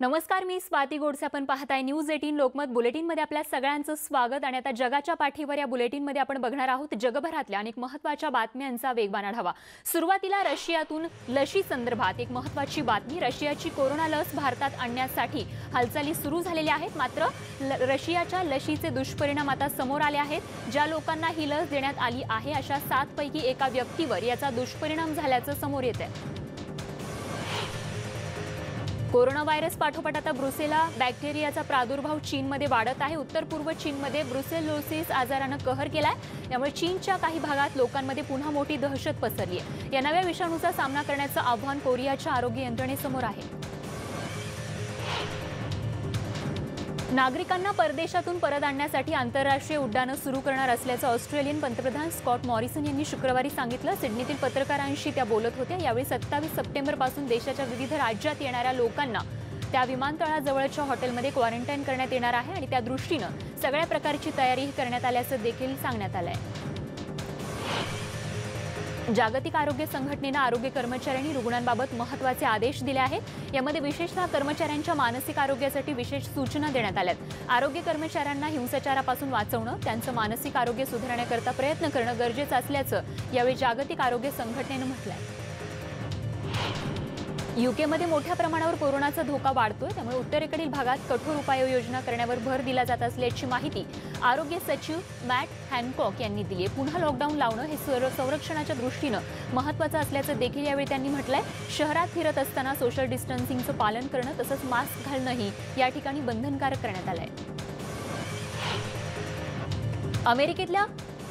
नमस्कार, मी स्वाती गोडसे. आपण पाहताय न्यूज 18 लोकमत बुलेटिनमध्ये आपल्या सगळ्यांचं स्वागत. आणि आता जगाच्या पाठीवर या बुलेटिनमध्ये आपण बघणार आहोत जगभरातल्या अनेक महत्त्वाच्या बातम्यांचा वेगवान आढावा. सुरुवातीला रशियातून लशी संदर्भात एक महत्त्वाची बातमी. रशियाची कोरोना लस भारतात आणण्यासाठी हालचाली सुरू झालेल्या आहेत. मात्र रशियाच्या लशीचे दुष्परिणाम आता समोर आले आहेत. ज्या लोकांना ही लस देण्यात आली आहे अशा 7 पैकी एका व्यक्तीवर याचा दुष्परिणाम झाल्याचं समोर येत आहे. कोरोना व्हायरस पाठोपाठ आता ब्रुसेला बॅक्टेरियाचा प्रादुर्भाव चीनमध्ये वाढत आहे. उत्तर पूर्व चीनमध्ये ब्रुसेलोसिस आजारानं कहर केलाय. त्यामुळे चीनच्या काही भागात लोकांमध्ये पुन्हा मोठी दहशत पसरली आहे. या नव्या विषाणूचा सामना करण्याचं आव्हान कोरियाच्या आरोग्य यंत्रणेसमोर आहे. नागरिकांना परदेशातून परत आणण्यासाठी आंतरराष्ट्रीय उड्डाणं सुरू करणार असल्याचं ऑस्ट्रेलियन पंतप्रधान स्कॉट मॉरिसन यांनी शुक्रवारी सांगितलं. सिडनीतील पत्रकारांशी त्या बोलत होत्या. यावेळी 27 सप्टेंबरपासून देशाच्या विविध राज्यात येणाऱ्या लोकांना त्या विमानतळाजवळच्या हॉटेलमध्ये क्वारंटाईन करण्यात येणार आहे आणि त्या दृष्टीनं सगळ्या प्रकारची तयारीही करण्यात आल्याचं देखील सांगण्यात आलं आहे. जागतिक आरोग्य संघटनेनं आरोग्य कर्मचाऱ्यांनी रुग्णांबाबत महत्त्वाचे आदेश दिले आहेत. यामध्ये विशेषतः कर्मचाऱ्यांच्या मानसिक आरोग्यासाठी विशेष सूचना देण्यात आल्यात. आरोग्य कर्मचाऱ्यांना हिंसाचारापासून वाचवणं, त्यांचं मानसिक आरोग्य सुधारण्याकरता प्रयत्न करणं गरजेचं असल्याचं यावेळी जागतिक आरोग्य संघटनेनं म्हटलंय. यूकेमध्ये मोठ्या प्रमाणावर कोरोनाचा धोका वाढतोय. त्यामुळे उत्तरेकडील भागात कठोर उपाययोजना करण्यावर भर दिला जात असल्याची माहिती आरोग्य सचिव मॅट हॅनकॉक यांनी दिली आहे. पुन्हा लॉकडाऊन लावणं हे संरक्षणाच्या दृष्टीनं महत्त्वाचं असल्याचं देखील यावेळी त्यांनी म्हटलंय. शहरात फिरत असताना सोशल डिस्टन्सिंगचं पालन करणं तसंच मास्क घालणंही या ठिकाणी बंधनकारक करण्यात आलंय. अमेरिकेतल्या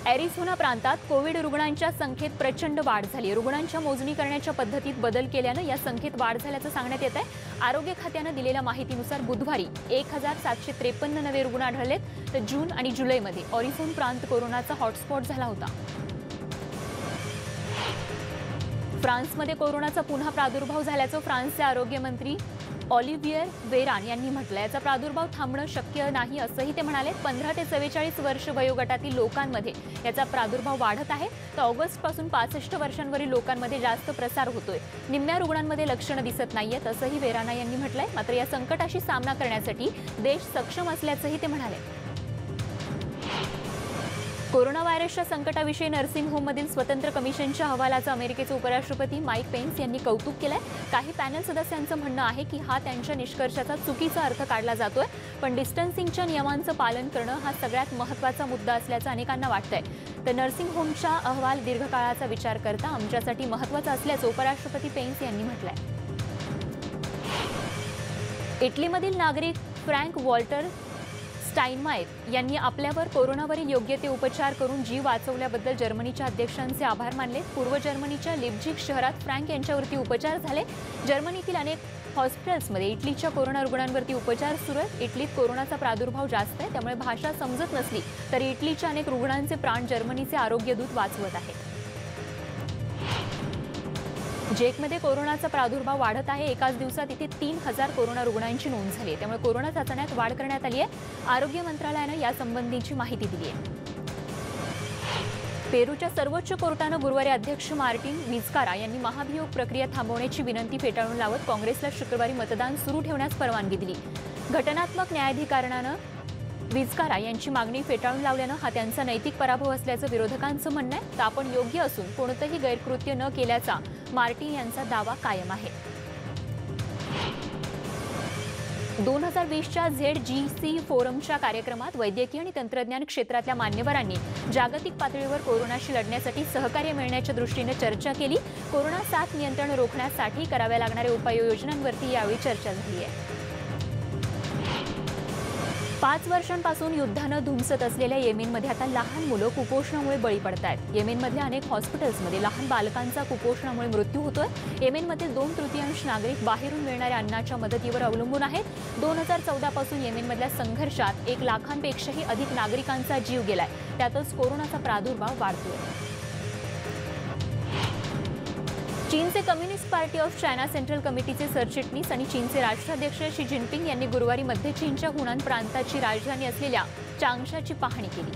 ॲरिझोना प्रांतात कोविड रुग्णांच्या संख्येत प्रचंड वाढ झाली. रुग्णांच्या मोजणी करण्याच्या पद्धतीत बदल केल्यानं या संख्येत वाढ झाल्याचं सांगण्यात येत आहे. आरोग्य खात्यानं दिलेल्या माहितीनुसार बुधवारी 1753 नवे रुग्ण आढळलेत. तर जून आणि जुलैमध्ये ॲरिझोना प्रांत कोरोनाचा हॉटस्पॉट झाला होता. फ्रान्समध्ये कोरोनाचा पुन्हा प्रादुर्भाव झाल्याचं फ्रान्सचे आरोग्य मंत्री ऑलिव्हियर वेरान यांनी म्हटलं. याचा प्रादुर्भाव थांबणं शक्य नाही असंही ते म्हणाले. 15 ते 44 वर्ष वयोगटातील लोकांमध्ये याचा प्रादुर्भाव वाढत आहे. तर ऑगस्टपासून 65 वर्षांवरील लोकांमध्ये जास्त प्रसार होतोय. निम्म्या रुग्णांमध्ये लक्षणं दिसत नाहीयेत असंही वेराना यांनी म्हटलंय. मात्र या संकटाशी सामना करण्यासाठी देश सक्षम असल्याचंही ते म्हणाले. कोरोना व्हायरसच्या संकटाविषयी नर्सिंग होममधील स्वतंत्र कमिशनच्या अहवालाचं अमेरिकेचे उपराष्ट्रपती माईक पेन्स यांनी कौतुक केलंय. काही पॅनल सदस्यांचं म्हणणं आहे की हा त्यांच्या निष्कर्षाचा चुकीचा अर्थ काढला जातोय. पण डिस्टन्सिंगच्या नियमांचं पालन करणं हा सगळ्यात महत्त्वाचा मुद्दा असल्याचं अनेकांना वाटतंय. तर नर्सिंग होमचा अहवाल दीर्घकाळाचा विचार करता आमच्यासाठी महत्त्वाचा असल्याचं उपराष्ट्रपती पेन्स यांनी म्हटलंय. इटलीमधील नागरिक फ्रँक वॉल्टर स्टाइनमायर यांनी आपल्यावर कोरोनावरील योग्य ते उपचार करून जीव वाचवल्याबद्दल जर्मनीच्या अध्यक्षांचे आभार मानले. पूर्व जर्मनीच्या लिप्झिग शहरात फ्रँक यांच्यावरती उपचार झाले. जर्मनीतील अनेक हॉस्पिटल्समध्ये इटलीच्या कोरोना रुग्णांवरती उपचार सुरू आहेत. इटलीत कोरोनाचा प्रादुर्भाव जास्त आहे. त्यामुळे भाषा समजत नसली तरी इटलीच्या अनेक रुग्णांचे प्राण जर्मनीचे आरोग्यदूत वाचवत आहेत. जेकमध्ये कोरोनाचा प्रादुर्भाव वाढत आहे. एकाच दिवसात इथे 3000 कोरोना रुग्णांची नोंद झाली आहे. त्यामुळे कोरोना चाचण्यात वाढ करण्यात आली आहे. आरोग्य मंत्रालयानं यासंबंधीची माहिती दिली आहे. पेरूच्या सर्वोच्च कोर्टानं गुरुवारी अध्यक्ष मार्टिन विझकारा यांनी महाभियोग प्रक्रिया थांबवण्याची विनंती फेटाळून लावत काँग्रेसला शुक्रवारी मतदान सुरू ठेवण्यास परवानगी दिली. घटनात्मक न्यायाधिकरणानं विझकारा यांची मागणी फेटाळून लावल्यानं हा त्यांचा नैतिक पराभव असल्याचं विरोधकांचं म्हणणं आहे. तर आपण योग्य असून कोणतंही गैरकृत्य न केल्याचा मार्टिन यांचा दावा कायम आहे. 2020च्या ZGC फोरमच्या कार्यक्रमात वैद्यकीय आणि तंत्रज्ञान क्षेत्रातल्या मान्यवरांनी जागतिक पातळीवर कोरोनाशी लढण्यासाठी सहकार्य मिळण्याच्या दृष्टीने चर्चा केली. कोरोना साथ नियंत्रण रोखण्यासाठी कराव्या लागणाऱ्या उपाययोजनांवरती यावेळी चर्चा झाली आहे. 5 वर्षांपासून युद्धानं धुमसत असलेल्या येमेनमध्ये आता लहान मुलं कुपोषणामुळे बळी पडत आहेत. येमेनमधल्या अनेक हॉस्पिटल्समध्ये लहान बालकांचा कुपोषणामुळे मृत्यू होतोय. येमेनमधील 2/3 नागरिक बाहेरून मिळणाऱ्या अन्नाच्या मदतीवर अवलंबून आहेत. 2014 पासून येमेनमधल्या संघर्षात 1 लाखांपेक्षाही अधिक नागरिकांचा जीव गेलाय. त्यातच कोरोनाचा प्रादुर्भाव वाढतोय. चीनचे communist party of China central कमिटीचे सरचिटणीस आणि चीनचे राष्ट्राध्यक्ष शी जिनपिंग यांनी गुरुवारी मध्य चीनच्या हुनान प्रांताची राजधानी असलेल्या चांगशाची पाहणी केली.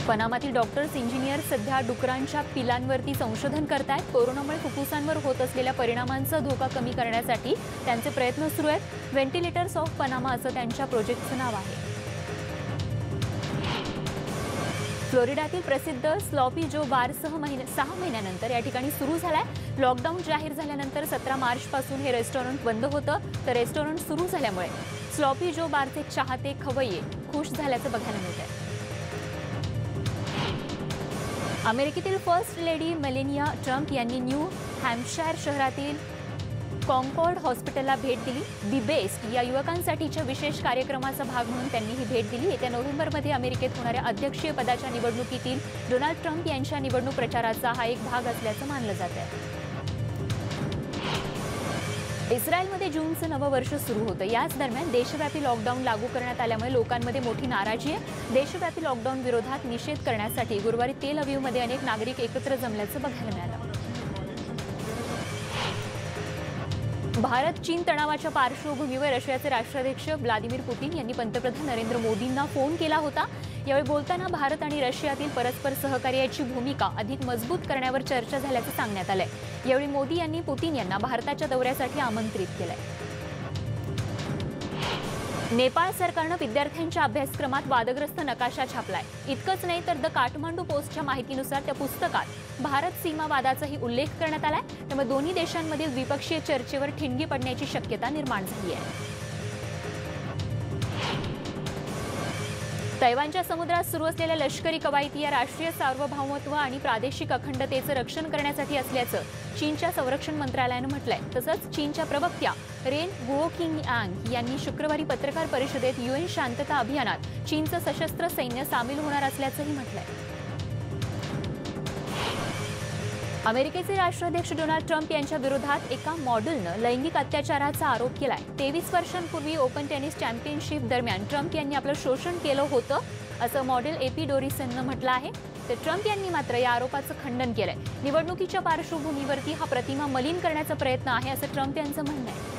पनामातील डॉक्टर्स इंजिनियर सध्या डुकरांच्या पिलांवरती संशोधन करतायत. कोरोनामुळे फुफ्फुसांवर होत असलेल्या परिणामांचा धोका कमी करण्यासाठी त्यांचे प्रयत्न सुरू आहेत. व्हेंटिलेटर्स ऑफ पनामा असं त्यांच्या प्रोजेक्टचं नाव आहे. फ्लोरिडातील प्रसिद्ध स्लॉपी जो बार 6 महिन्यानंतर या ठिकाणी सुरू झालाय. लॉकडाऊन जाहीर झाल्यानंतर 17 मार्चपासून हे रेस्टॉरंट बंद होतं. तर रेस्टॉरंट सुरू झाल्यामुळे स्लॉपी जो बारचे चाहते खवय्ये खुश झाल्याचं बघायला मिळतंय. अमेरिकेतील फर्स्ट लेडी मेलेनिया ट्रम्प यांनी न्यू हॅम्पशायर शहरातील कॉन्कॉर्ड हॉस्पिटलला भेट दिली. दी बेस्ट या युवकांसाठीच्या विशेष कार्यक्रमाचा भाग म्हणून त्यांनी ही भेट दिली. येत्या नोव्हेंबरमध्ये अमेरिकेत होणाऱ्या अध्यक्षीय पदाच्या निवडणुकीतील डोनाल्ड ट्रम्प यांच्या निवडणूक प्रचाराचा हा एक भाग असल्याचं मानलं जात आहे. इस्रायलमध्ये जूनचं नवं वर्ष सुरू होतं. याच दरम्यान देशव्यापी लॉकडाऊन लागू करण्यात आल्यामुळे लोकांमध्ये मोठी नाराजी आहे. देशव्यापी लॉकडाऊन विरोधात निषेध करण्यासाठी गुरुवारी तेल अवीवमध्ये अनेक नागरिक एकत्र जमल्याचं बघायला मिळालं. भारत चीन तणावाच्या पार्श्वभूमीवर रशियाचे राष्ट्राध्यक्ष व्लादिमीर पुतीन यांनी पंतप्रधान नरेंद्र मोदींना फोन केला होता. यावेळी बोलताना भारत आणि रशियातील परस्पर सहकार्याची भूमिका अधिक मजबूत करण्यावर चर्चा झाल्याचं सांगण्यात आलंय. यावेळी मोदी यांनी पुतीन यांना भारताच्या दौऱ्यासाठी आमंत्रित केलंय. नेपाळ सरकारनं विद्यार्थ्यांच्या अभ्यासक्रमात वादग्रस्त नकाशा छापलाय. इतकंच नाही तर द काठमांडू पोस्टच्या माहितीनुसार त्या पुस्तकात भारत सीमा वादाचाही उल्लेख करण्यात आलाय. त्यामुळे दोन्ही देशांमधील द्विपक्षीय चर्चेवर ठिणगी पडण्याची शक्यता निर्माण झाली आहे. तैवानच्या समुद्रात सुरू असलेल्या लष्करी कवायती या राष्ट्रीय सार्वभौमत्व आणि प्रादेशिक अखंडतेचं रक्षण करण्यासाठी असल्याचं चीनच्या संरक्षण मंत्रालयानं म्हटलंय. तसंच चीनच्या प्रवक्त्या रेन गुओकिंगयांग यांनी शुक्रवारी पत्रकार परिषदेत UN शांतता अभियानात चीनचं सशस्त्र सैन्य सामील होणार असल्याचंही म्हटलंय. अमेरिकेचे राष्ट्राध्यक्ष डोनाल्ड ट्रम्प यांच्या विरोधात एका मॉडेलनं लैंगिक अत्याचाराचा आरोप केलाय. 23 वर्षांपूर्वी ओपन टेनिस चॅम्पियनशिप दरम्यान ट्रम्प यांनी आपलं शोषण केलं होतं असं मॉडेल एपी डोरिसननं म्हटलं आहे. तर ट्रम्प यांनी मात्र या आरोपाचं खंडन केलंय. निवडणुकीच्या पार्श्वभूमीवरती हा प्रतिमा मलिन करण्याचा प्रयत्न आहे असं ट्रम्प यांचं म्हणणं आहे.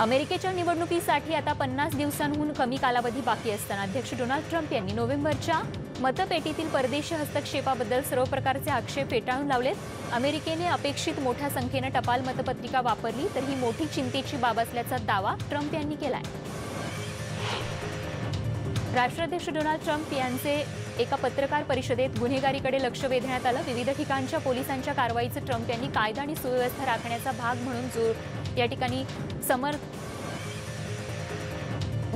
अमेरिकेच्या निवडणुकीसाठी आता 50 दिवसांहून कमी कालावधी बाकी असताना अध्यक्ष डोनाल्ड ट्रम्प यांनी नोव्हेंबरच्या मतपेटीतील परदेशी हस्तक्षेपाबद्दल सर्व प्रकारचे आक्षेप फेटाळून लावलेत. अमेरिकेने अपेक्षित मोठ्या संख्येनं टपाल मतपत्रिका वापरली तर ही मोठी चिंतेची बाब असल्याचा दावा ट्रम्प यांनी केलाय. राष्ट्राध्यक्ष डोनाल्ड ट्रम्प यांचे एका पत्रकार परिषदेत गुन्हेगारीकडे लक्ष वेधण्यात आलं. विविध ठिकाणच्या पोलिसांच्या कारवाईचं ट्रम्प यांनी कायदा आणि सुव्यवस्था राखण्याचा भाग म्हणून या ठिकाणी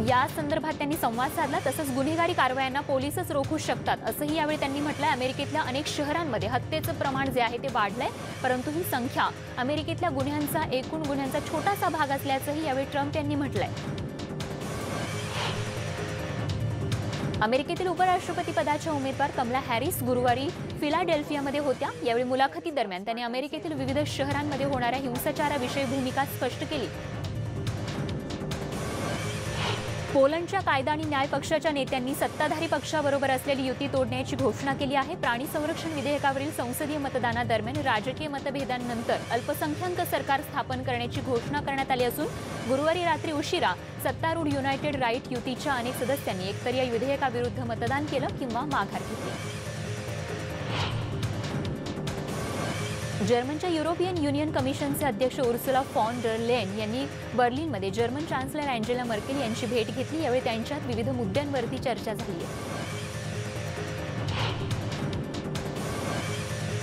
या संदर्भात त्यांनी संवाद साधला. तसंच गुन्हेगारी कारवायांना पोलीसच रोखू शकतात असंही यावेळी त्यांनी म्हटलंय. अमेरिकेतल्या अनेक शहरांमध्ये हत्येचं प्रमाण जे आहे ते वाढलंय, परंतु ही संख्या अमेरिकेतल्या गुन्ह्यांचा एकूण गुन्ह्यांचा छोटासा भाग असल्याचंही यावेळी ट्रम्प यांनी म्हटलंय. अमेरिकेतील उपराष्ट्रपती पदाच्या उमेदवार कमला हॅरिस गुरुवारी फिलाडेल्फियामध्ये होत्या. यावेळी मुलाखतीदरम्यान त्यांनी अमेरिकेतील विविध शहरांमध्ये होणाऱ्या हिंसाचाराविषयी भूमिका स्पष्ट केली. पोलंडच्या कायदा आणि न्याय पक्षाच्या नेत्यांनी सत्ताधारी पक्षाबरोबर असलेली युती तोडण्याची घोषणा केली आहे. प्राणी संरक्षण विधेयकावरील संसदीय मतदानादरम्यान राजकीय मतभेदांनंतर अल्पसंख्याक सरकार स्थापन करण्याची घोषणा करण्यात आली असून गुरुवारी रात्री उशिरा सत्तारूढ युनायटेड राईट युतीच्या अनेक सदस्यांनी एकतर या विधेयकाविरुद्ध मतदान केलं किंवा माघार घेतली. जर्मनच्या युरोपियन युनियन कमिशनचे अध्यक्ष उर्सुला फॉन डर लेन यांनी बर्लिनमध्ये जर्मन चान्सलर अँजेला मर्केल यांची भेट घेतली. यावेळी त्यांच्यात विविध मुद्द्यांवरती चर्चा झाली आहे.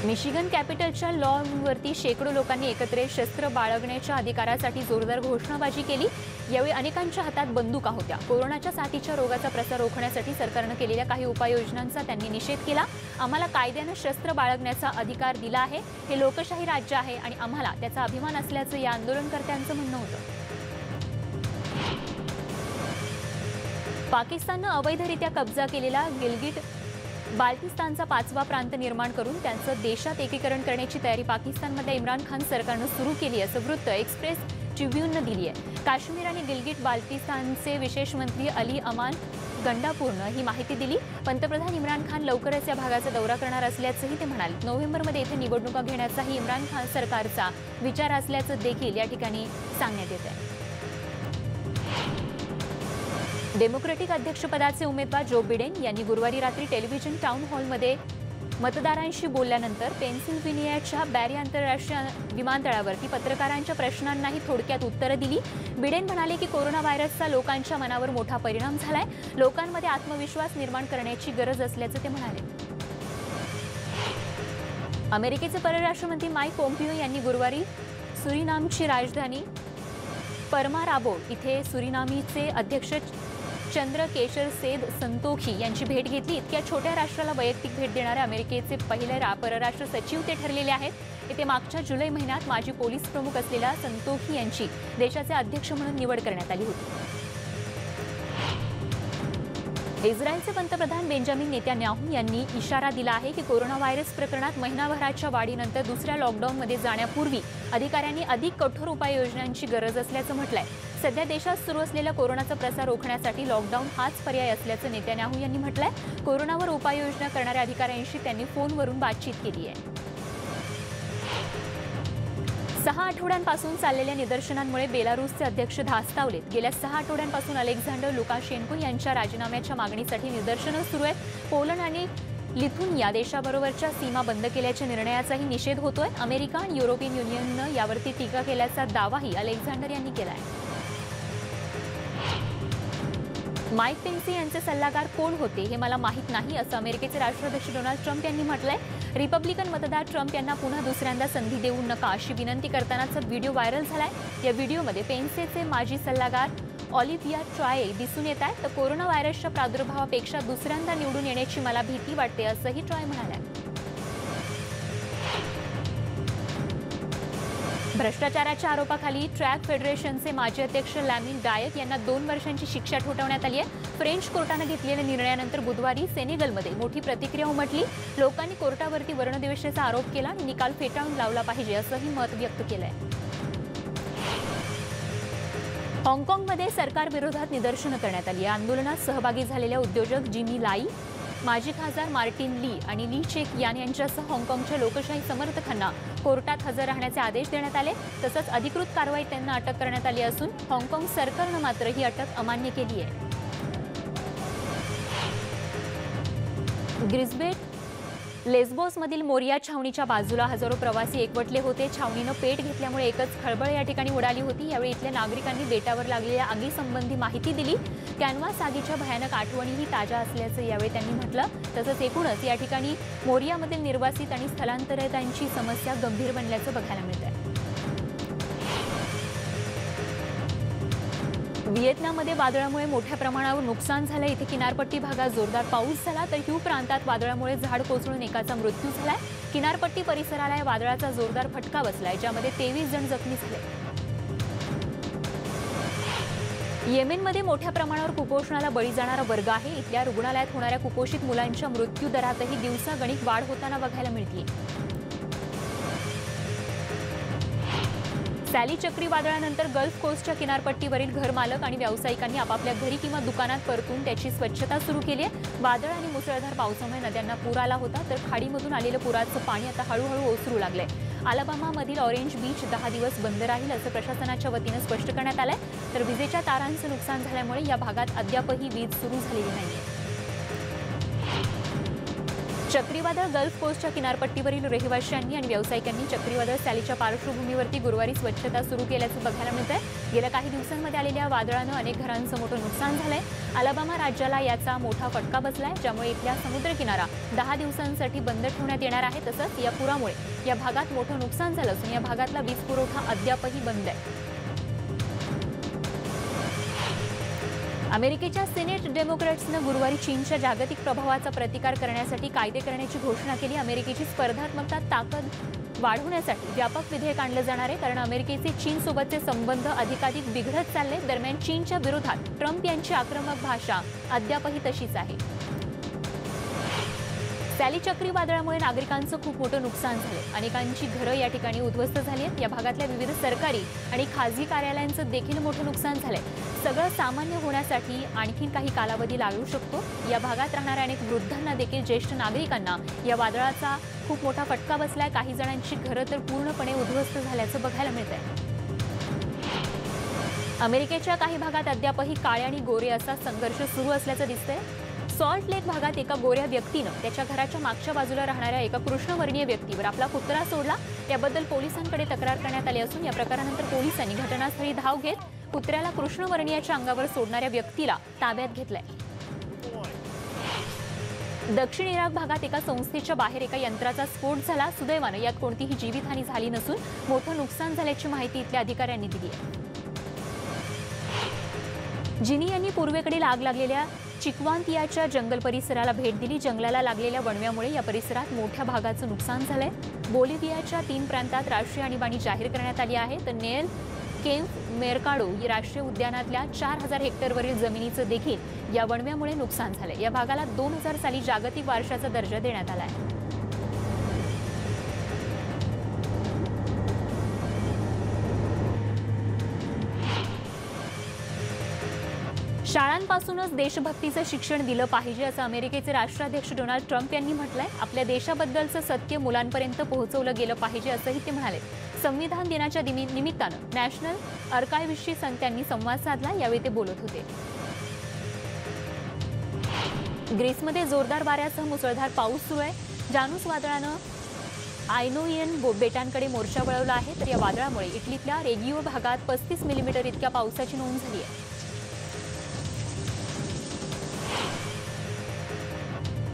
मिशिगन कॅपिटलच्या लॉनवरती शेकडो लोकांनी एकत्र येत शस्त्र बाळगण्याच्या अधिकारासाठी जोरदार घोषणाबाजी केली. यावेळी अनेकांच्या हातात बंदुका होत्या. कोरोनाच्या साथीच्या रोगाचा प्रसार रोखण्यासाठी सरकारनं केलेल्या काही उपाययोजनांचा त्यांनी निषेध केला. आम्हाला कायद्यानं शस्त्र बाळगण्याचा अधिकार दिला आहे. हे लोकशाही राज्य आहे आणि आम्हाला त्याचा अभिमान असल्याचं या आंदोलनकर्त्यांचं म्हणणं होतं. पाकिस्ताननं अवैधरित्या कब्जा केलेला गिलगिट बाल्टिस्तानचा 5वा प्रांत निर्माण करून त्यांचं देशात एकीकरण करण्याची तयारी पाकिस्तानमध्ये इम्रान खान सरकारनं सुरू केली असं वृत्त एक्सप्रेस ट्रिब्यूननं दिली आहे. काश्मीर आणि गिलगिट बाल्टिस्तानचे विशेष मंत्री अली अमान गंडापूरनं ही माहिती दिली. पंतप्रधान इम्रान खान लवकरच या भागाचा दौरा करणार असल्याचंही ते म्हणाले. नोव्हेंबरमध्ये इथे निवडणुका घेण्याचाही इम्रान खान सरकारचा विचार असल्याचं देखील या ठिकाणी सांगण्यात येत आहे. डेमोक्रॅटिक अध्यक्षपदाचे उमेदवार जो बिडेन यांनी गुरुवारी रात्री टेलिव्हिजन टाउन हॉलमध्ये मतदारांशी बोलल्यानंतर पेन्सिल्व्हेनियाच्या बॅरी आंतरराष्ट्रीय विमानतळावरती पत्रकारांच्या प्रश्नांनाही थोडक्यात उत्तरं दिली. बिडेन म्हणाले की कोरोना व्हायरसचा लोकांच्या मनावर मोठा परिणाम झालाय. लोकांमध्ये आत्मविश्वास निर्माण करण्याची गरज असल्याचं ते म्हणाले. अमेरिकेचे परराष्ट्र मंत्री माईक पोम्पिओ यांनी गुरुवारी सुरिनामची राजधानी परमाराबो इथे सुरिनामीचे अध्यक्ष चंद्र केशर सेद संतोखी यांची भेट घेतली. इतक्या छोट्या राष्ट्राला वैयक्तिक भेट देणारे अमेरिकेचे पहिले परराष्ट्र सचिव ते ठरलेले आहेत. येथे मागच्या जुलै महिन्यात माजी पोलीस प्रमुख असलेल्या संतोखी यांची देशाचे अध्यक्ष म्हणून निवड करण्यात आली होती. इस्रायलचे पंतप्रधान बेंजामिन नेतान्याहू यांनी इशारा दिला आहे की कोरोना व्हायरस प्रकरणात महिनाभराच्या वाढीनंतर दुसऱ्या लॉकडाऊनमध्ये जाण्यापूर्वी अधिकाऱ्यांनी अधिक कठोर उपाययोजनांची गरज असल्याचं म्हटलंय. सध्या देशात सुरू असलेल्या कोरोनाचा प्रसार रोखण्यासाठी लॉकडाऊन हाच पर्याय असल्याचं नेतान्याहू यांनी म्हटलंय. कोरोनावर उपाययोजना करणाऱ्या अधिकाऱ्यांशी त्यांनी फोनवरून बातचीत केली आहे. 6 आठवड्यांपासून चाललेल्या निदर्शनांमुळे बेलारूसचे अध्यक्ष धास्तावलेत. गेल्या 6 आठवड्यांपासून अलेक्झांडर लुकाशेन्को यांच्या राजीनाम्याच्या मागणीसाठी निदर्शनं सुरू आहेत. पोलंड आणि लिथुनिया देशाबरोबरच्या सीमा बंद केल्याच्या निर्णयाचाही निषेध होतोय. अमेरिका आणि युरोपियन युनियननं यावरती टीका केल्याचा दावाही अलेक्झांडर यांनी केलाय. माईक पेन्स यांचे सल्लागार कोण होते हे मला माहीत नाही असं अमेरिकेचे राष्ट्राध्यक्ष डोनाल्ड ट्रम्प यांनी म्हटलंय. रिपब्लिकन मतदार ट्रम्प यांना पुन्हा दुसऱ्यांदा संधी देऊ नका अशी विनंती करतानाचा व्हिडिओ व्हायरल झालाय. या व्हिडिओमध्ये पेन्सेचे माजी सल्लागार ऑलिव्हिया ट्रॉये दिसून येत आहेत. तर कोरोना व्हायरसच्या प्रादुर्भावापेक्षा दुसऱ्यांदा निवडून येण्याची मला भीती वाटते असंही ट्रॉय म्हणाल्या. भ्रष्टाचाराच्या आरोपाखाली ट्रॅक फेडरेशनचे माजी अध्यक्ष लॅमिन डायक यांना 2 वर्षांची शिक्षा ठोठावण्यात आली आहे. फ्रेंच कोर्टानं घेतलेल्या निर्णयानंतर बुधवारी सेनेगलमध्ये मोठी प्रतिक्रिया उमटली. लोकांनी कोर्टावरती वर्णद्वेषाचा आरोप केला आणि निकाल फेटाळून लावला पाहिजे असंही मत व्यक्त केलंय. हाँगकाँगमध्ये सरकारविरोधात निदर्शनं करण्यात आली. या आंदोलनात सहभागी झालेल्या उद्योजक जिमी लाई, माजी खासदार मार्टिन ली आणि ली चेक यान यांच्यासह हाँगकाँगच्या लोकशाही समर्थकांना कोर्टात हजर राहण्याचे आदेश देण्यात आले. तसंच अधिकृत कारवाईत त्यांना अटक करण्यात आली असून हाँगकाँग सरकारनं मात्र ही अटक अमान्य केली आहे. ग्रिसबेट लेस्बोसमधील मोरिया छावणीच्या बाजूला हजारो प्रवासी एकवटले होते. छावणीनं पेट घेतल्यामुळे एकच खळबळ या ठिकाणी उडाली होती. यावेळी इथल्या नागरिकांनी बेटावर लागलेल्या आगीसंबंधी माहिती दिली. कॅनव्हास आगीच्या भयानक आठवणीही ताज्या असल्याचं यावेळी त्यांनी म्हटलं. तसंच एकूणच या ठिकाणी मोरियामधील निर्वासित आणि स्थलांतरितांची समस्या गंभीर बनल्याचं बघायला मिळत आहे. व्हिएतनाममध्ये वादळामुळे मोठ्या प्रमाणावर नुकसान झालं. इथे किनारपट्टी भागात जोरदार पाऊस झाला तर ह्यू प्रांतात वादळामुळे झाड कोसळून एकाचा मृत्यू झालाय. किनारपट्टी परिसराला या वादळाचा जोरदार फटका बसलाय, ज्यामध्ये 23 जण जखमी झाले. येमेनमध्ये मोठ्या प्रमाणावर कुपोषणाला बळी जाणारा वर्ग आहे. इथल्या रुग्णालयात होणाऱ्या कुपोषित मुलांच्या मृत्यू दरातही दिवसागणिक वाढ होताना बघायला मिळते. सॅली चक्रीवादळानंतर गल्फ कोस्टच्या किनारपट्टीवरील घरमालक आणि व्यावसायिकांनी आपापल्या घरी किंवा दुकानात परतून त्याची स्वच्छता सुरू केली आहे. वादळ आणि मुसळधार पावसामुळे नद्यांना पूर आला होता तर खाडीमधून आलेलं पुराचं पाणी आता हळूहळू ओसरू लागलंय. अलाबामामधील ऑरेंज बीच 10 दिवस बंद राहील असं प्रशासनाच्या वतीनं स्पष्ट करण्यात आलंय. तर विजेच्या तारांचं नुकसान झाल्यामुळे या भागात अद्यापही वीज सुरू झालेली नाहीये. चक्रीवादळ गल्फ कोस्टच्या किनारपट्टीवरील रहिवाशांनी आणि व्यावसायिकांनी चक्रीवादळ सॅलीच्या पार्श्वभूमीवरती गुरुवारी स्वच्छता सुरू केल्याचं बघायला मिळतंय. गेल्या काही दिवसांमध्ये आलेल्या वादळानं अनेक घरांचं मोठं नुकसान झालंय. अलाबामा राज्याला याचा मोठा फटका बसलाय, ज्यामुळे इथल्या समुद्रकिनारा 10 दिवसांसाठी बंद ठेवण्यात येणार आहे. तसंच या पुरामुळे या भागात मोठं नुकसान झालं असून या भागातला वीज पुरवठा अद्यापही बंद आहे. अमेरिकेच्या सिनेट डेमोक्रॅट्सनं गुरुवारी चीनच्या जागतिक प्रभावाचा प्रतिकार करण्यासाठी कायदे करण्याची घोषणा केली. अमेरिकेची स्पर्धात्मकता ताकद वाढवण्यासाठी व्यापक विधेयक आणलं जाणार आहे, कारण अमेरिकेचे चीनसोबतचे संबंध अधिकाधिक बिघडत चालले. दरम्यान चीनच्या विरोधात ट्रम्प यांची आक्रमक भाषा अद्यापही तशीच आहे. सॅली चक्रीवादळामुळे नागरिकांचं खूप मोठं नुकसान झालंय. अनेकांची घरं या ठिकाणी उद्ध्वस्त झाली आहेत. या भागातल्या विविध सरकारी आणि खासगी कार्यालयांचं देखील मोठं नुकसान झालंय. सगळं सामान्य होण्यासाठी आणखीन काही कालावधी लागू शकतो. या भागात राहणाऱ्या अनेक वृद्धांना देखील ज्येष्ठ नागरिकांना या वादळाचा खूप मोठा फटका बसलाय. काही जणांची घरं तर पूर्णपणे उद्ध्वस्त झाल्याचं बघायला मिळतंय. अमेरिकेच्या काही भागात अद्यापही काळे आणि गोरे असा संघर्ष सुरू असल्याचं दिसतंय. सॉल्ट लेक भागात एका गोऱ्या व्यक्तीनं त्याच्या घराच्या मागच्या बाजूला राहणाऱ्या एका कृष्णवर्णीय व्यक्तीवर आपला कुत्रा सोडला. याबद्दल पोलिसांकडे तक्रार करण्यात आली असून या प्रकारानंतर पोलिसांनी घटनास्थळी धाव घेत कुत्र्याला कृष्णवर्णीयाच्या अंगावर सोडणाऱ्या व्यक्तीला ताब्यात घेतलंय. दक्षिण इराक भागात एका संस्थेच्या बाहेर एका यंत्राचा स्फोट झाला. सुदैवानं यात कोणतीही जीवितहानी झाली नसून मोठं नुकसान झाल्याची माहिती इथल्या अधिकाऱ्यांनी दिली आहे. जिनी यांनी पूर्वेकडील आग लागलेल्या चिकवांतियाच्या जंगल परिसराला भेट दिली. जंगलाला लागलेल्या वणव्यामुळे या परिसरात मोठ्या भागाचं नुकसान झालंय. बोलिव्हियाच्या 3 प्रांतात राष्ट्रीय आणीबाणी जाहीर करण्यात आली आहे. तर नेल केम्प मेरकाडो या राष्ट्रीय उद्यानातल्या 4000 हेक्टरवरील जमिनीचं देखील या वणव्यामुळे नुकसान झालंय. या भागाला 2000 साली जागतिक वारशाचा दर्जा देण्यात आला आहे. शाळांपासूनच देशभक्तीचं शिक्षण दिलं पाहिजे असं अमेरिकेचे राष्ट्राध्यक्ष डोनाल्ड ट्रम्प यांनी म्हटलंय. आपल्या देशाबद्दलचं सत्य मुलांपर्यंत पोहोचवलं गेलं पाहिजे असंही ते म्हणाले. संविधान दिनाच्या निमित्तानं नॅशनल आर्काइव्हशी त्यांनी संवाद साधला. यावेळी ते बोलत होते. ग्रीसमध्ये जोरदार वाऱ्यासह मुसळधार पाऊस सुरू आहे. जानुस वादळानं आयनोइयन बेटांकडे मोर्चा वळवला आहे. तर या वादळामुळे इटलीतल्या रेगिओ भागात 35 मिलीमीटर इतक्या पावसाची नोंद झाली आहे.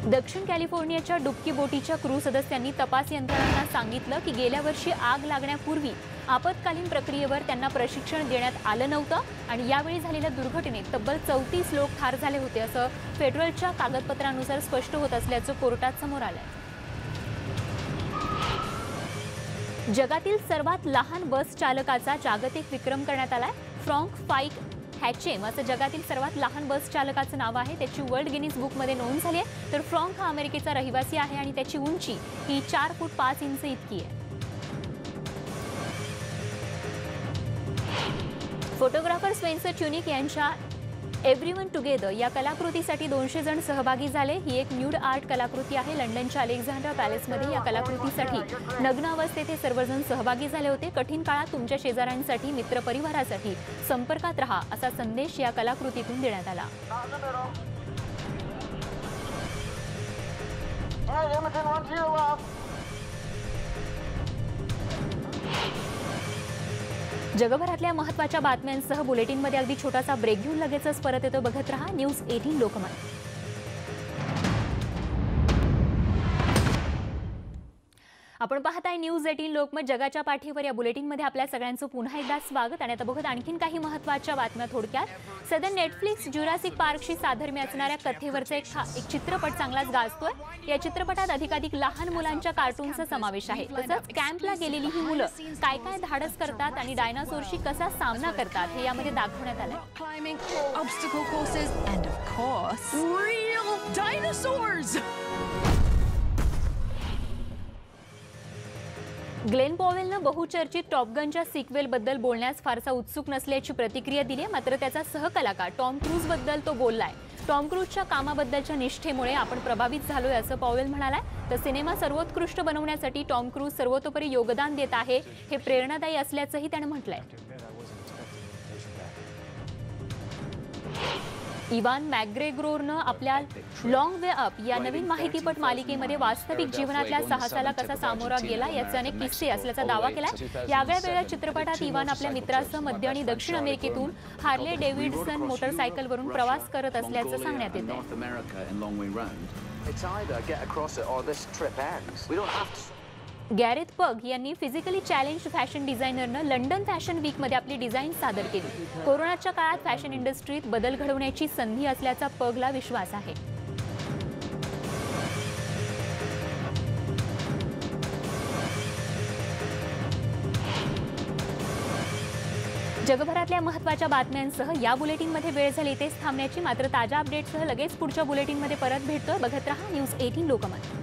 दक्षिण कॅलिफोर्नियाच्या डुबकी बोटीच्या क्रू सदस्यांनी तपास यंत्रणांना सांगितलं की गेल्या वर्षी आग लागण्यापूर्वी आपत्कालीन प्रक्रियेवर त्यांना प्रशिक्षण देण्यात आलं नव्हतं आणि यावेळी झालेल्या दुर्घटनेत तब्बल 34 लोक ठार झाले होते असं फेडरलच्या कागदपत्रांनुसार स्पष्ट होत असल्याचं कोर्टात समोर आलंय. जगातील सर्वात लहान बस चालकाचा जागतिक विक्रम करण्यात आलाय. फ्रॉन्क फाईक हॅचेम असं जगातील सर्वात लहान बस चालकाचं नाव आहे. त्याची वर्ल्ड गिनीज बुकमध्ये नोंद झाली आहे. तर फ्रॉन्क हा अमेरिकेचा रहिवासी आहे आणि त्याची उंची ही 4 फूट 5 इंच इतकी आहे. फोटोग्राफर स्पेन्सर ट्युनिक यांच्या एव्हरीवन टुगेदर या कलाकृतीसाठी 200 जण सहभागी झाले. ही एक न्यूड आर्ट कलाकृती आहे. लंडनच्या अलेक्झांडर पॅलेसमध्ये या कलाकृतीसाठी नग्न अवस्थेत हे सर्वजण सहभागी झाले होते. कठीण काळात तुमच्या शेजाऱ्यांसाठी मित्रपरिवारासाठी संपर्कात राहा असा संदेश या कलाकृतीतून देण्यात आला. जगभरातल्या महत्त्वाच्या बातम्यांसह बुलेटिनमध्ये अगदी छोटासा ब्रेक घेऊन लगेचच परत येतो. बघत रहा न्यूज 18 लोकमत. आपण पाहताय न्यूज 18 लोकमत. जगाच्या पाठीवर या बुलेटिनमध्ये आपल्या सगळ्यांचं पुन्हा एकदा स्वागत. आणि आता बघत आणखीन काही महत्त्वाच्या बातम्या थोडक्यात. सध्या नेटफ्लिक्स जुरासिक पार्कशी साधर्म्य असणाऱ्या कथेवरचा एक चित्रपट चांगलाच गाजतोय. या चित्रपटात अधिकाधिक लहान मुलांच्या कार्टूनचा समावेश आहे. तसंच कॅम्पला गेलेली ही मुलं काय काय धाडस करतात आणि डायनासोरशी कसा सामना करतात हे यामध्ये दाखवण्यात आलंय. ग्लेन पॉवेलनं बहुचर्चित टॉप गनच्या सिक्वेलबद्दल बोलण्यास फारसा उत्सुक नसल्याची प्रतिक्रिया दिली आहे. मात्र त्याचा सहकलाकार टॉम क्रूजबद्दल तो बोललाय. टॉम क्रूजच्या कामाबद्दलच्या निष्ठेमुळे आपण प्रभावित झालोय असं पॉवेल म्हणालाय. तर सिनेमा सर्वोत्कृष्ट बनवण्यासाठी टॉम क्रूज सर्वतोपरी योगदान देत आहे हे प्रेरणादायी असल्याचंही त्यानं म्हटलंय. इवान मॅकग्रेगोरनं आपल्या लॉंग वे अप या नवीन माहितीपट मालिकेमध्ये वास्तविक जीवनातल्या साहसाला कसा सामोरा गेला याचे अनेक किस्से असल्याचा दावा केलाय. या वेगळ्या चित्रपटात इवान आपल्या मित्रासह मध्य आणि दक्षिण अमेरिकेतून हार्ले डेव्हिडसन मोटरसायकलवरून प्रवास करत असल्याचं सांगण्यात येतंय. गॅरेथ पग यांनी फिजिकली चॅलेंज फॅशन डिझायनरनं लंडन फॅशन वीकमध्ये आपली डिझाईन सादर केली. कोरोनाच्या काळात फॅशन इंडस्ट्रीत बदल घडवण्याची संधी असल्याचा पगला विश्वास आहे. जगभरातल्या महत्त्वाच्या बातम्यांसह या बुलेटिनमध्ये वेळ झाली इथेच थांबण्याची. मात्र ताज्या अपडेटसह लगेच पुढच्या बुलेटिनमध्ये परत भेटतोय. बघत रहा न्यूज 18 लोकमत.